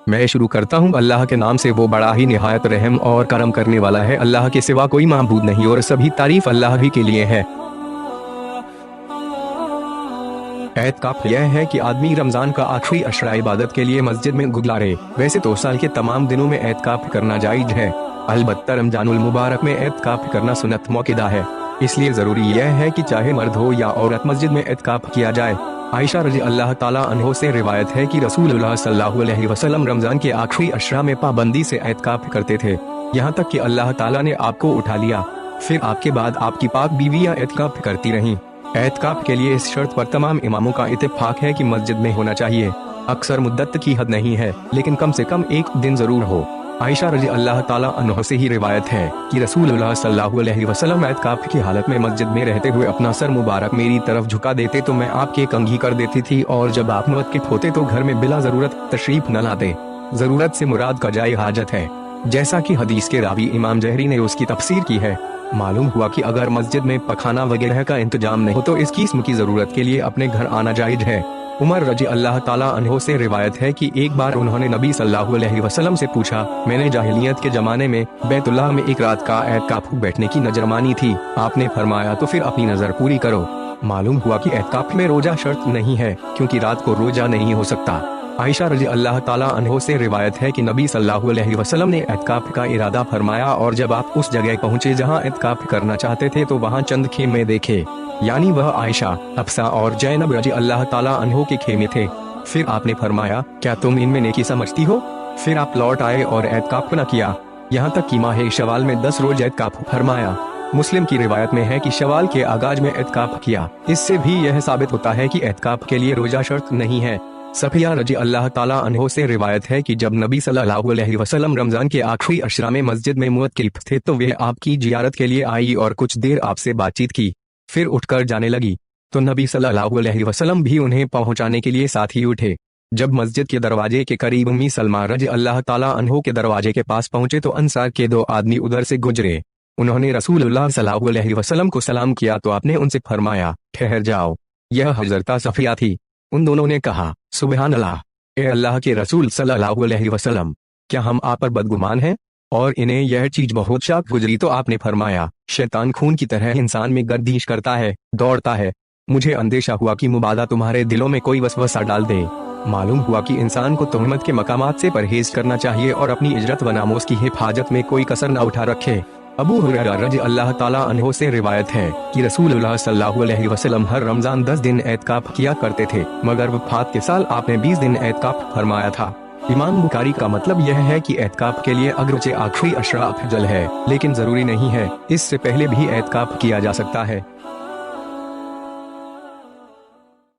मैं शुरू करता हूँ अल्लाह के नाम से, वो बड़ा ही निहायत रहम और करम करने वाला है। अल्लाह के सिवा कोई माबूद नहीं और सभी तारीफ अल्लाह ही के लिए है। एतकाफ यह है कि आदमी रमजान का आखिरी अशरा इबादत के लिए मस्जिद में गुजारे। वैसे तो साल के तमाम दिनों में एतकाफ करना जायज है, अलबत्ता रमजानुल मुबारक में एतकाफ करना सुन्नत मौकिदा है। इसलिए जरूरी यह है कि चाहे मर्द हो या औरत मस्जिद में एतकाफ किया जाए। आयशा रज़ी अल्लाह ताला अन्हो से रिवायत है कि रसूलुल्लाह सल्लल्लाहु अलैहि वसल्लम रमजान के आखिरी अशरा में पाबंदी से एतकाफ करते थे, यहाँ तक कि अल्लाह ताला ने आपको उठा लिया। फिर आपके बाद आपकी पाक बीवियां एतकाफ करती रहीं। एतकाफ के लिए इस शर्त पर तमाम इमामों का इत्तेफाक है कि मस्जिद में होना चाहिए। अक्सर मुद्दत की हद नहीं है, लेकिन कम से कम एक दिन जरूर हो। आयशा रज़ी अल्लाह ताला अन्हा से ही रिवायत है कि रसूलुल्लाह सल्लल्लाहु अलैहि वसल्लम एतकाफ की हालत में मस्जिद में रहते हुए अपना सर मुबारक मेरी तरफ झुका देते तो मैं आपके कंघी कर देती थी, और जब आप मुवक्किफ होते तो घर में बिला जरूरत तशरीफ न लाते। जरूरत से मुराद कजाए हाजत है, जैसा कि हदीस के रावी इमाम जहरी ने उसकी तफसीर की है। मालूम हुआ कि अगर मस्जिद में पखाना वगैरह का इंतजाम नहीं हो तो इस किस्म की जरूरत के लिए अपने घर आना जायज है। उमर रजी अल्लाह ताला अन्हो से रिवायत है कि एक बार उन्होंने नबी सल्लल्लाहु अलैहि वसल्लम से पूछा, मैंने जाहिलियत के जमाने में बैतुल्लाह में एक रात का एतकाफ बैठने की नजर मानी थी। आपने फरमाया तो फिर अपनी नजर पूरी करो। मालूम हुआ कि एतकाफ में रोजा शर्त नहीं है, क्योंकि रात को रोजा नहीं हो सकता। आयशा रज़ी अल्लाह ताला अन्हो से रिवायत है कि नबी सल्लल्लाहु अलैहि वसल्लम ने एतकाफ का इरादा फरमाया, और जब आप उस जगह पहुँचे जहाँ एतकाफ करना चाहते थे तो वहाँ चंद खेमे देखे, यानी वह आयशा, हफ्सा और जैनब रज़ी अल्लाह ताला अन्हो के खेमे थे। फिर आपने फरमाया, क्या तुम इनमें नेकी समझती हो? फिर आप लौट आए और एतकाफ न किया, यहाँ तक कि माह शवाल में 10 रोज एतकाफ फरमाया। मुस्लिम की रिवायत में है कि शवाल के आगाज में एतकाफ किया। इससे भी यह साबित होता है कि एतकाफ के लिए रोजा शर्त नहीं है। सफिया रजी अल्लाह ताला अन्हो से रिवायत है कि जब नबी सल्लल्लाहु अलैहि वसल्लम रमजान के आखिरी अशरा में मस्जिद में मुअक्किफ थे तो वे आपकी जियारत के लिए आई और कुछ देर आपसे बातचीत की, फिर उठकर जाने लगी। तो नबी सल्लल्लाहु अलैहि वसल्लम भी उन्हें पहुंचाने के लिए साथ ही उठे। जब मस्जिद के दरवाजे के करीब उम्मी सलमा रजी अल्लाह ताला अन्हो के दरवाजे के पास पहुंचे तो अंसार के 2 आदमी उधर से गुजरे। उन्होंने रसूलुल्लाह सल्लल्लाहु अलैहि वसल्लम को सलाम किया तो आपने उनसे फरमाया, ठहर जाओ। यह हज़रत सफिया थी। उन दोनों ने कहा, सुबहान अल्लाह, ए अल्लाह के रसूल सल्लल्लाहु अलैहि वसल्लम, क्या हम आप पर बदगुमान हैं? और इन्हें यह चीज बहुत शाक गुजरी तो आपने फरमाया, शैतान खून की तरह इंसान में गर्दिश करता है, दौड़ता है। मुझे अंदेशा हुआ कि मुबादा तुम्हारे दिलों में कोई वसवसा डाल दे। मालूम हुआ कि इंसान को तोहमत के मकामात से परहेज करना चाहिए और अपनी इज्जत व नामोस की हिफाजत में कोई कसर न उठा रखे। अबू हुरैरा रज़ी अल्लाह ताला अन्हो से रिवायत है कि रसूलुल्लाह सल्लल्लाहु अलैहि वसल्लम हर रमजान 10 दिन एतकाफ किया करते थे, मगर वफात के साल आपने 20 दिन एतकाफ फरमाया था। इमाम बुखारी का मतलब यह है कि एतकाफ के लिए अगरचे आखिरी अशरा अफजल है, लेकिन जरूरी नहीं है, इससे पहले भी एतकाफ किया जा सकता है।